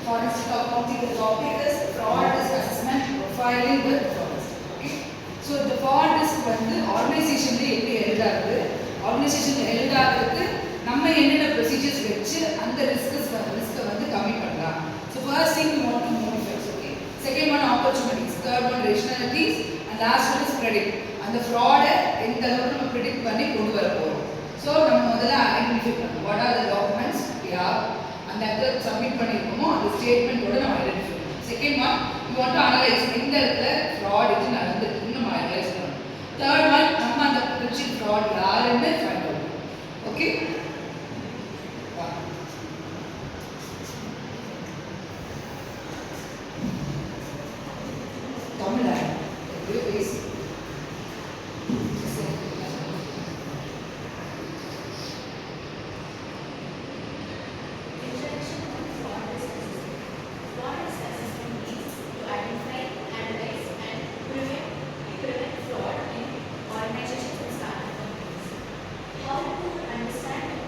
For instance, the topic is fraud risk assessment profiling with fraud risk. Okay. So the fraud risk வந்து ஆர்கனைசேஷன்ல எப்படி எழுதாது, organisation எழுதாததுக்கு நம்ம என்னென்ன procedures வச்சு அந்த ரிஸ்க்கை வந்து கம்மி பண்ணலாம். So first thing we want to modify. Okay. Second one opportunities, third one rationalities and last one is predict. அந்த ஃப்ராடை எந்த அளவுக்கு நம்ம ப்ரெடிக்ட் பண்ணி கொண்டு வர போகிறோம். ஸோ நம்ம முதல்ல ஐடென்டிஃபை பண்ணணும் வாட் ஆர் த டாக்குமெண்ட்ஸ் யார் அந்த இடத்துல சப்மிட் பண்ணியிருக்கோமோ அந்த ஸ்டேட்மெண்ட்டோட நம்ம ஐடென்டிஃபை பண்ணணும். Second one you want to analyse எந்த இடத்துல ஃப்ராட் இது நடந்துருக்குன்னு நம்ம அனலைஸ் பண்ணணும். தேர்ட் ஒன் நம்ம அந்த பொட்டன்ஷியல் ஃப்ராட் யாருன்னு ஃபைண்ட் அவுட். ஓகே. தமிழ் எப்படியோ பேசி How to understand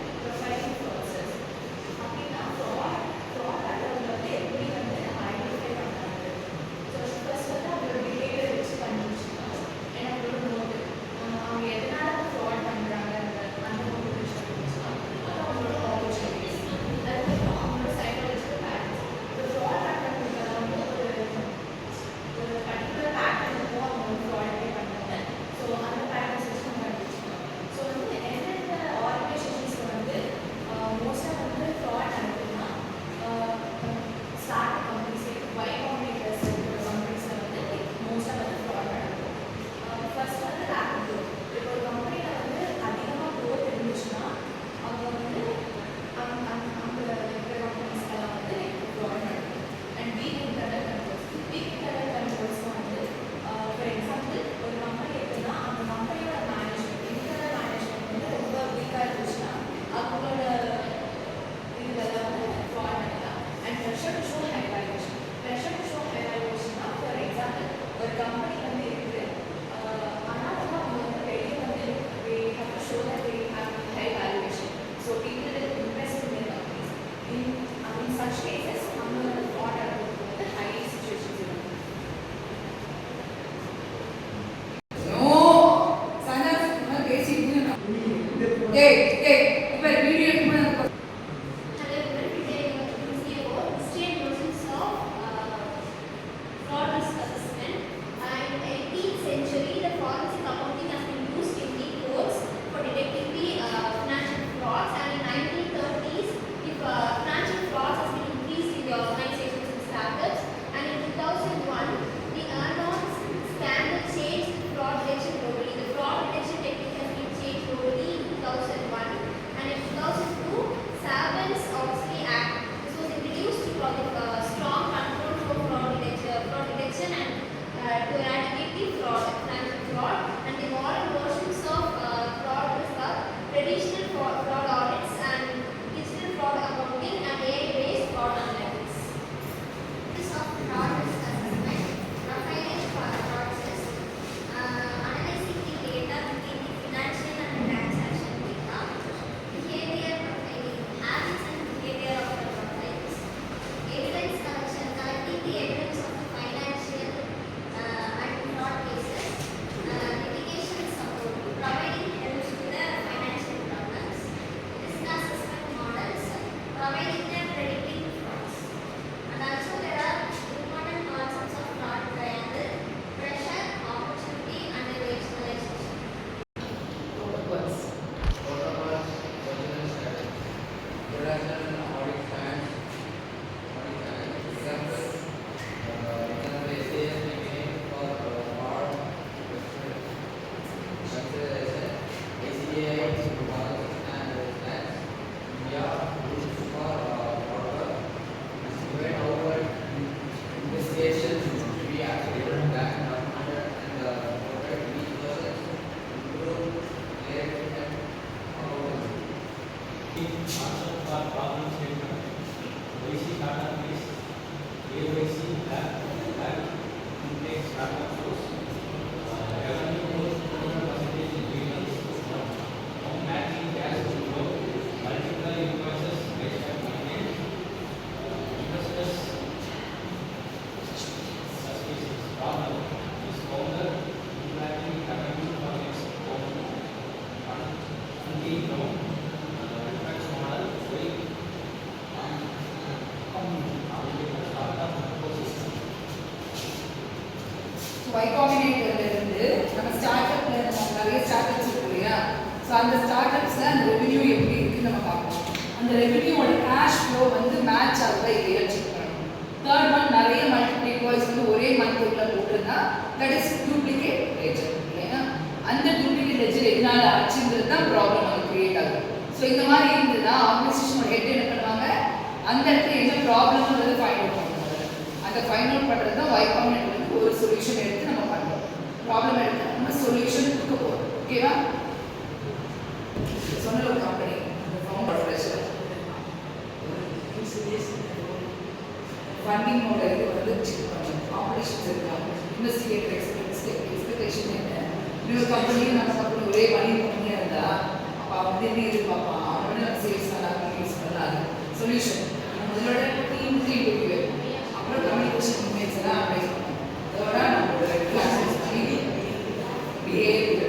Y Combinatorல இருந்து நம்ம ஸ்டார்ட் அப்ல நம்ம நிறைய ஸ்டார்ட் அப்ஸ் இருக்கு இல்லையா? ஸோ அந்த ஸ்டார்ட் அப்ஸ்ல அந்த ரெவென்யூ எப்படி இருக்குன்னு நம்ம பார்க்கணும். அந்த ரெவென்யூவோட கேஷ் ஃப்ளோ வந்து மேட்ச் ஆகுதா இல்லையா செக் பண்ணணும். தேர்ட் ஒன், நிறைய மல்டிபிள் இன்வாய்ஸ் வந்து ஒரே மந்த்துக்குள்ள போட்டிருந்தா தட் இஸ் டூப்ளிகேட் லெட்ஜர் இல்லையா? அந்த டூப்ளிகேட் லெட்ஜர் எதனால ஆச்சுங்கிறது தான் ப்ராப்ளம் அங்கே கிரியேட் ஆகுது. ஸோ இந்த மாதிரி இருந்ததுன்னா ஆர்கனைசேஷனோட ஹெட் என்ன பண்ணுவாங்க, அந்த இடத்துல என்ன ப்ராப்ளம்ன்றது ஃபைண்ட் அவுட் பண்ணுவாங்க. அந்த ஃபைண்ட் அவுட் பண்ணுறது தான் Y Combinator ஒரு சொல்யூஷன் எடுத்து நம்ம பண்ணுறோம். ப்ராப்ளம் எடுத்து நம்ம சொல்யூஷன் கொடுக்க போகிறோம். ஓகேவா? சொன்ன ஒரு கம்பெனி ஃபண்டிங்கோட இது வந்து செக் பண்ணுவோம். காம்படிஷன்ஸ் இருக்காங்க, இன்வெஸ்டிகேட்டர் எக்ஸ்பெக்டேஷன் என்ன, இன்னொரு கம்பெனியும் நம்ம கம்பெனி ஒரே மணி கம்பெனியாக இருந்தால் அப்போ அவங்க என்ன எதிர்பார்ப்பான், அவனோட நம்ம சேல்ஸ் பண்ணலாம், யூஸ் பண்ணலாம். சொல்யூஷன் முதலோட டீமுக்கு இன்டர்வியூ, அப்புறம் கம்யூனிகேஷன் இமெயில்ஸ் எல்லாம் அப்ளை பண்ணணும். அதோட நம்மளோட கிளாஸஸ் பிஹேவியர்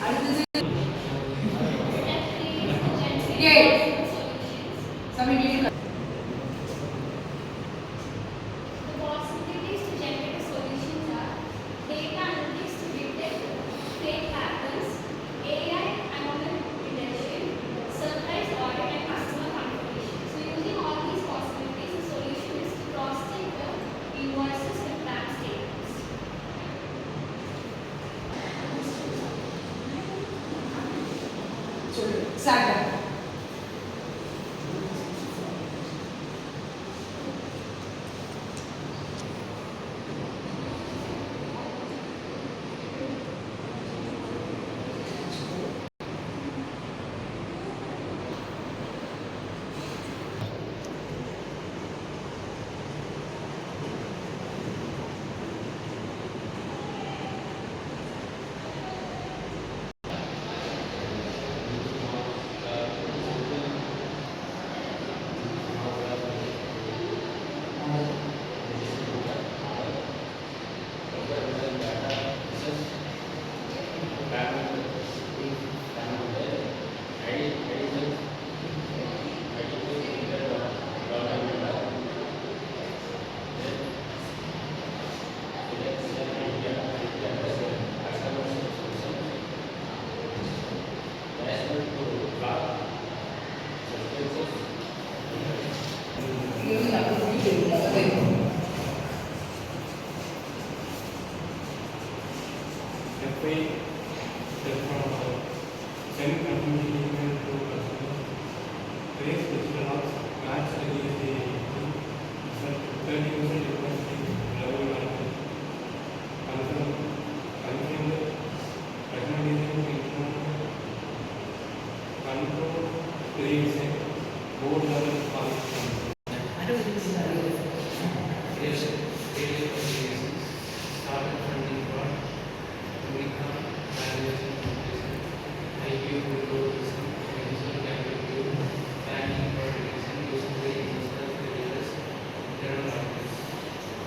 அடுத்தது Saga.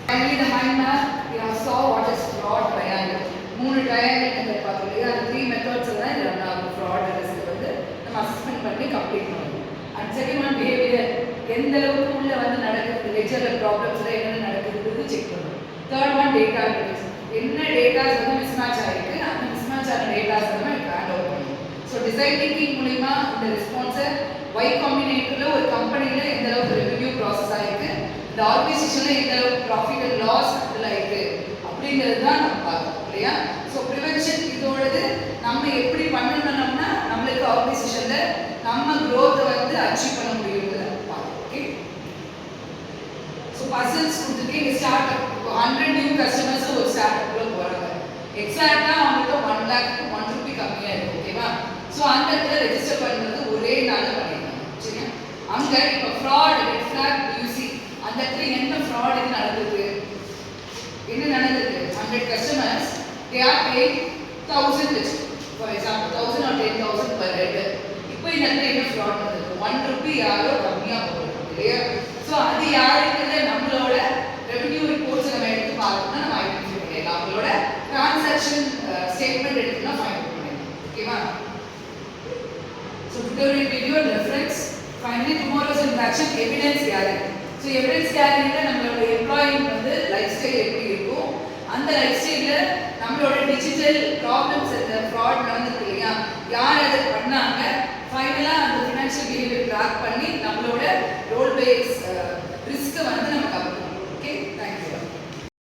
Finally, the mind map, we have saw what is broad triangle. 3 triangle method பார்த்தோம் இல்லையா, அந்த 3 மெத்தட்ஸ் தான் இதில் நம்ம ஃப்ராட் ரிஸ்க் வந்து நம்ம அசஸ்மெண்ட் பண்ணி கம்ப்ளீட் பண்ணணும். அண்ட் செகண்ட் ஒன் பிஹேவியர், எந்த அளவுக்கு உள்ள வந்து நடக்குது, லெஜரில் ப்ராப்ளம்ஸில் என்னென்ன நடக்குதுன்றது செக் பண்ணணும். தேர்ட் ஒன் டேட்டா அனலிசிஸ், என்ன டேட்டாஸ் வந்து மிஸ்மேட்ச் ஆகிருக்கு, அந்த மிஸ்மேட்ச் ஆன டேட்டாஸ் வந்து நம்ம ஹேண்ட் அவுட் பண்ணணும். ஸோ டிசைன் திங்கிங் மூலிமா இந்த ரெஸ்பான்ஸை Y காம்பினேட்டரில் ஒரு கம்பெனியில் எந்த அளவுக்கு ரெவென்யூ ப்ராசஸ் ஆகிருக்கு, இந்த ஆர்கனைசேஷனில் எந்த அளவுக்கு ப்ராஃபிட் அண்ட் லாஸ் ஹேண்டில் ஆகிருக்கு அப்படிங்கிறது தான் நம்ம பார்க்கணும் இல்லையா. ஸோ ப்ரிவென்ஷன் இதோடது நம்ம எப்படி பண்ணணும்னா நம்மளுக்கு ஆர்கனைசேஷனில் நம்ம க்ரோத்தை வந்து அச்சீவ் பண்ண முடியுங்கிறத பார்க்கணும். ஓகே, ஸோ பர்சன்ஸ் கொடுத்துருக்கேன். இங்கே ஸ்டார்ட் அப் இப்போ 100 நியூ கஸ்டமர்ஸ் ஒரு ஸ்டார்ட் அப்ல போகிறாங்க. எக்ஸாக்டாக அவங்களுக்கு 1 லேக்கு 1 ரூபி கம்மியாக இருக்கும். ஓகேவா. ஸோ அந்த இடத்துல ரெஜிஸ்டர் பண்ணுறது ஒரே நாளில் பண்ணிடலாம். சரியா. அங்கே இப்போ ஃப்ராட் ரெட் ஃபிளாக் யூசி அந்த இடத்துல என்ன ஃப்ராட் இது நடந்தது, என்ன நடந்தது, 100 customers they are paying 1000 வச்சு for example 1000 or 10,000 per head. இப்போ இந்த இடத்துல என்ன ஃப்ராட் நடந்தது, 1 ரூபி யாரோ கம்மியாக போகிறது இல்லையா. ஸோ அது யாருங்கிறத நம்மளோட ரெவென்யூ ரிப்போர்ட்ஸ் நம்ம எடுத்து பார்த்தோம்னா நம்ம ஐடென்டிஃபை பண்ணிடலாம். நம்மளோட டிரான்சாக்ஷன் ஸ்டேட்மெண்ட் எடுத்துனா ஃபைண்ட் அவுட் பண்ணிடலாம். ஓகேவா. So tutorial video reference, finally tomorrow's interaction evidence gathering. So evidence கேதரிங்கில் நம்மளோட எம்ப்ளாயிங் வந்து லைஃப் ஸ்டைல் எப்படி இருக்கும், அந்த லைஃப் ஸ்டைலில் நம்மளோட டிஜிட்டல் ப்ராப்ளம்ஸ் இந்த ஃப்ராட் நடந்துருக்கு இல்லையா, யார்